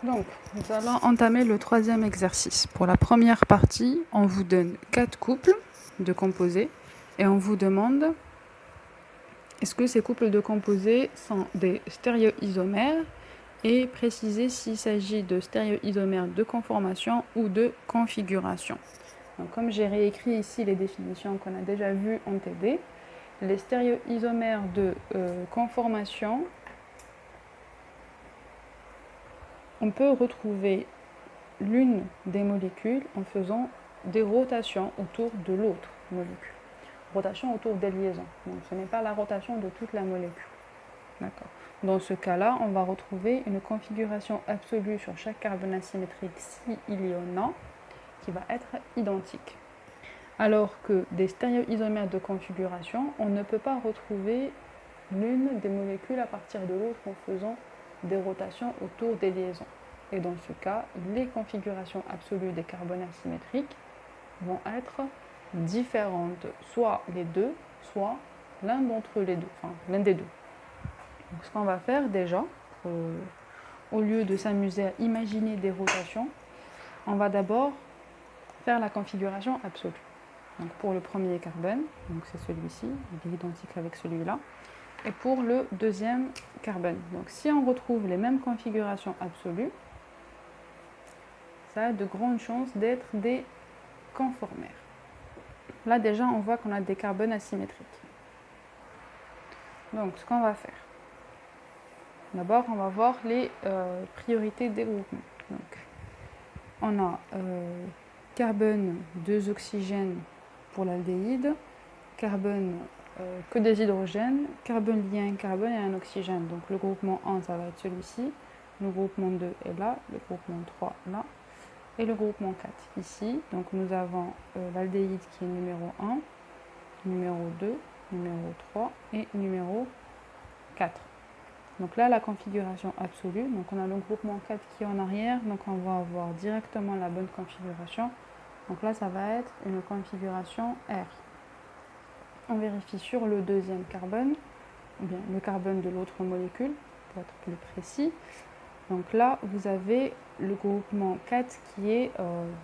Donc, nous allons entamer le troisième exercice. Pour la première partie, on vous donne 4 couples de composés et on vous demande est-ce que ces couples de composés sont des stéréoisomères et préciser s'il s'agit de stéréoisomères de conformation ou de configuration. Donc, comme j'ai réécrit ici les définitions qu'on a déjà vues en TD, les stéréoisomères de conformation, on peut retrouver l'une des molécules en faisant des rotations autour de l'autre molécule. Rotation autour des liaisons. Donc ce n'est pas la rotation de toute la molécule. D'accord. Dans ce cas-là, on va retrouver une configuration absolue sur chaque carbone asymétrique s'il y en a, qui va être identique. Alors que des stéréoisomères de configuration, on ne peut pas retrouver l'une des molécules à partir de l'autre en faisant des rotations autour des liaisons. Et dans ce cas, les configurations absolues des carbones asymétriques vont être différentes, soit les deux, soit l'un d'entre les deux, enfin l'un des deux. Donc, ce qu'on va faire déjà, au lieu de s'amuser à imaginer des rotations, on va d'abord faire la configuration absolue. Donc pour le premier carbone, donc c'est celui-ci, il est identique avec celui-là. Et pour le deuxième carbone. Donc si on retrouve les mêmes configurations absolues, ça a de grandes chances d'être des conformères. Là déjà on voit qu'on a des carbones asymétriques. Donc ce qu'on va faire, d'abord on va voir les priorités des groupements. Donc on a carbone, 2 oxygènes pour l'aldéhyde, carbone que des hydrogènes, carbone lié à un carbone et un oxygène. Donc le groupement 1, ça va être celui-ci, le groupement 2 est là, le groupement 3 là, et le groupement 4 ici. Donc nous avons l'aldéhyde qui est numéro 1, numéro 2, numéro 3 et numéro 4. Donc là, la configuration absolue, donc on a le groupement 4 qui est en arrière, donc on va avoir directement la bonne configuration. Donc là, ça va être une configuration R. On vérifie sur le deuxième carbone, ou bien le carbone de l'autre molécule, pour être plus précis. Donc là, vous avez le groupement 4 qui est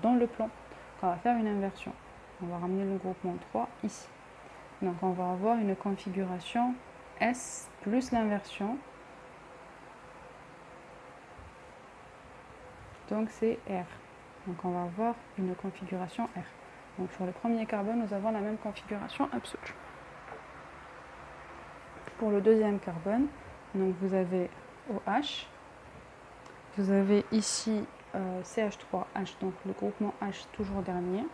dans le plan. Donc on va faire une inversion. On va ramener le groupement 3 ici. Donc on va avoir une configuration S plus l'inversion. Donc c'est R. Donc on va avoir une configuration R. Donc sur le premier carbone, nous avons la même configuration absolue. Pour le deuxième carbone, donc vous avez OH, vous avez ici CH3H, donc le groupement H toujours dernier.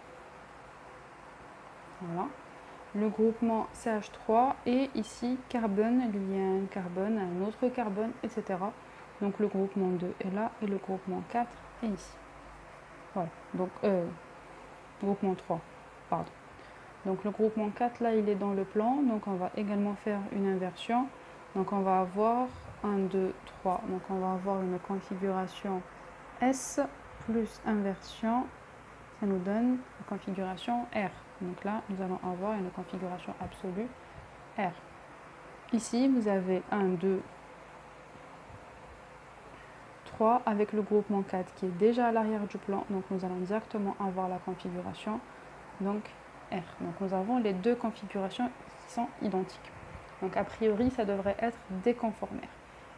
Voilà. Le groupement CH3 et ici carbone lié à un carbone, à un autre carbone, etc. Donc le groupement 2 est là et le groupement 4 est ici. Voilà. Donc groupement 3, pardon. Donc le groupement 4 là il est dans le plan, donc on va également faire une inversion. Donc on va avoir 1, 2, 3, donc on va avoir une configuration S plus inversion, ça nous donne la configuration R. Donc là nous allons avoir une configuration absolue R. Ici vous avez 1, 2, 3 avec le groupement 4 qui est déjà à l'arrière du plan, donc nous allons directement avoir la configuration donc R. Donc nous avons les deux configurations qui sont identiques. Donc a priori, ça devrait être des conformères,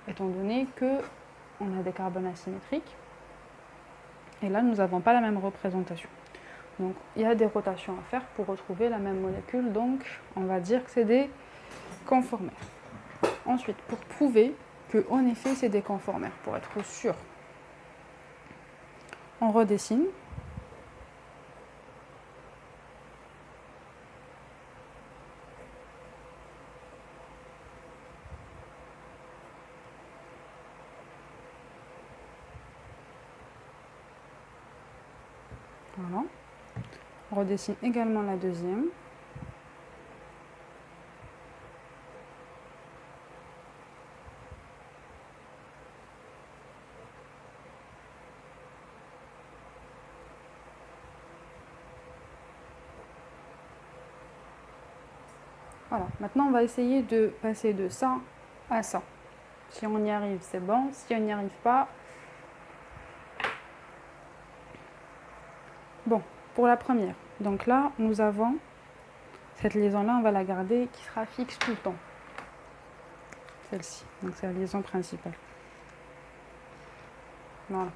étant donné qu'on a des carbones asymétriques. Et là, nous n'avons pas la même représentation. Donc il y a des rotations à faire pour retrouver la même molécule. Donc on va dire que c'est des conformères. Ensuite, pour prouver que en effet c'est des conformères, pour être sûr, on redessine. Voilà. On redessine également la deuxième. Voilà. Maintenant, on va essayer de passer de ça à ça. Si on y arrive, c'est bon. Si on n'y arrive pas, Bon, pour la première, donc là, nous avons cette liaison-là, on va la garder, qui sera fixe tout le temps. Celle-ci, donc c'est la liaison principale. Voilà.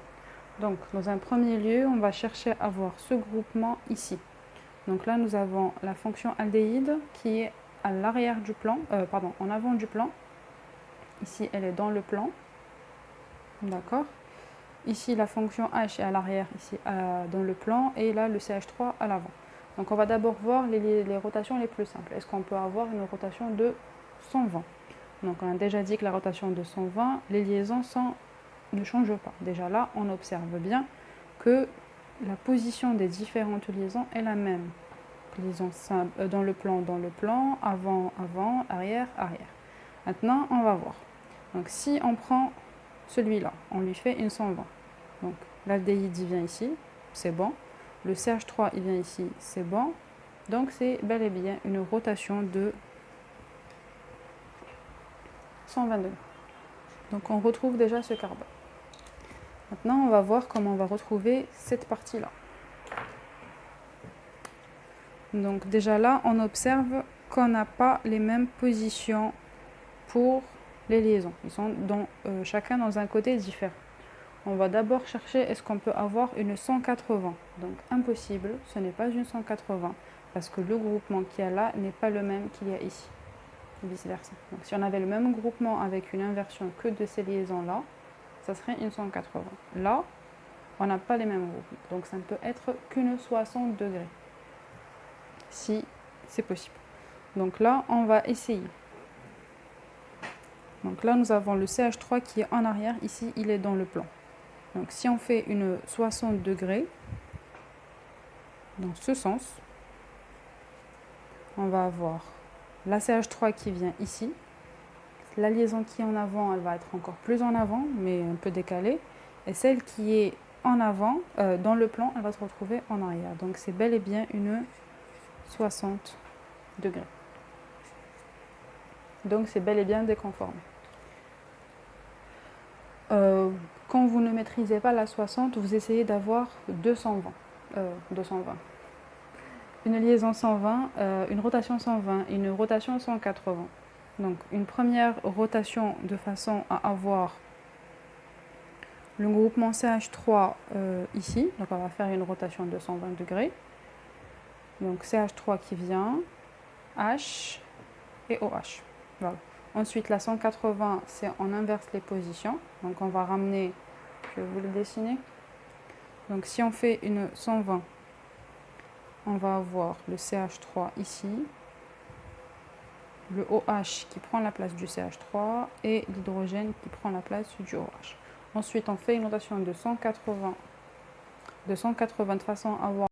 Donc, dans un premier lieu, on va chercher à avoir ce groupement ici. Donc là, nous avons la fonction aldéhyde qui est à l'arrière du plan, en avant du plan. Ici, elle est dans le plan. D'accord. Ici, la fonction H est à l'arrière, ici dans le plan, et là, le CH3 à l'avant. Donc, on va d'abord voir les rotations les plus simples. Est-ce qu'on peut avoir une rotation de 120? Donc, on a déjà dit que la rotation de 120, les liaisons ne changent pas. Déjà là, on observe bien que la position des différentes liaisons est la même. Liaison simple, dans le plan, avant, avant, arrière, arrière. Maintenant, on va voir. Donc, si on prend celui-là, on lui fait une 120. Donc, l'aldéhyde, il vient ici, c'est bon. Le CH3, il vient ici, c'est bon. Donc, c'est bel et bien une rotation de 120 degrés. Donc, on retrouve déjà ce carbone. Maintenant, on va voir comment on va retrouver cette partie-là. Donc, déjà là, on observe qu'on n'a pas les mêmes positions pour les liaisons. Ils sont chacun dans un côté différent. On va d'abord chercher est-ce qu'on peut avoir une 180. Donc impossible, ce n'est pas une 180 parce que le groupement qu'il y a là n'est pas le même qu'il y a ici. Vice versa. Donc si on avait le même groupement avec une inversion que de ces liaisons-là, ça serait une 180. Là, on n'a pas les mêmes groupements. Donc ça ne peut être qu'une 60 degrés. Si c'est possible. Donc là, on va essayer. Donc là, nous avons le CH3 qui est en arrière. Ici, il est dans le plan. Donc si on fait une 60 degrés, dans ce sens, on va avoir la CH3 qui vient ici. La liaison qui est en avant, elle va être encore plus en avant, mais un peu décalée. Et celle qui est en avant, dans le plan, elle va se retrouver en arrière. Donc c'est bel et bien une 60 degrés. Donc c'est bel et bien déconformé. Quand vous ne maîtrisez pas la 60, vous essayez d'avoir 220. Une liaison 120, une rotation 120 et une rotation 180. Donc une première rotation de façon à avoir le groupement CH3 ici. Donc on va faire une rotation de 120 degrés. Donc CH3 qui vient, H et OH. Voilà. Ensuite, la 180, c'est on inverse les positions. Donc, on va ramener, je vais vous le dessiner. Donc, si on fait une 120, on va avoir le CH3 ici, le OH qui prend la place du CH3 et l'hydrogène qui prend la place du OH. Ensuite, on fait une rotation de 180 de façon à avoir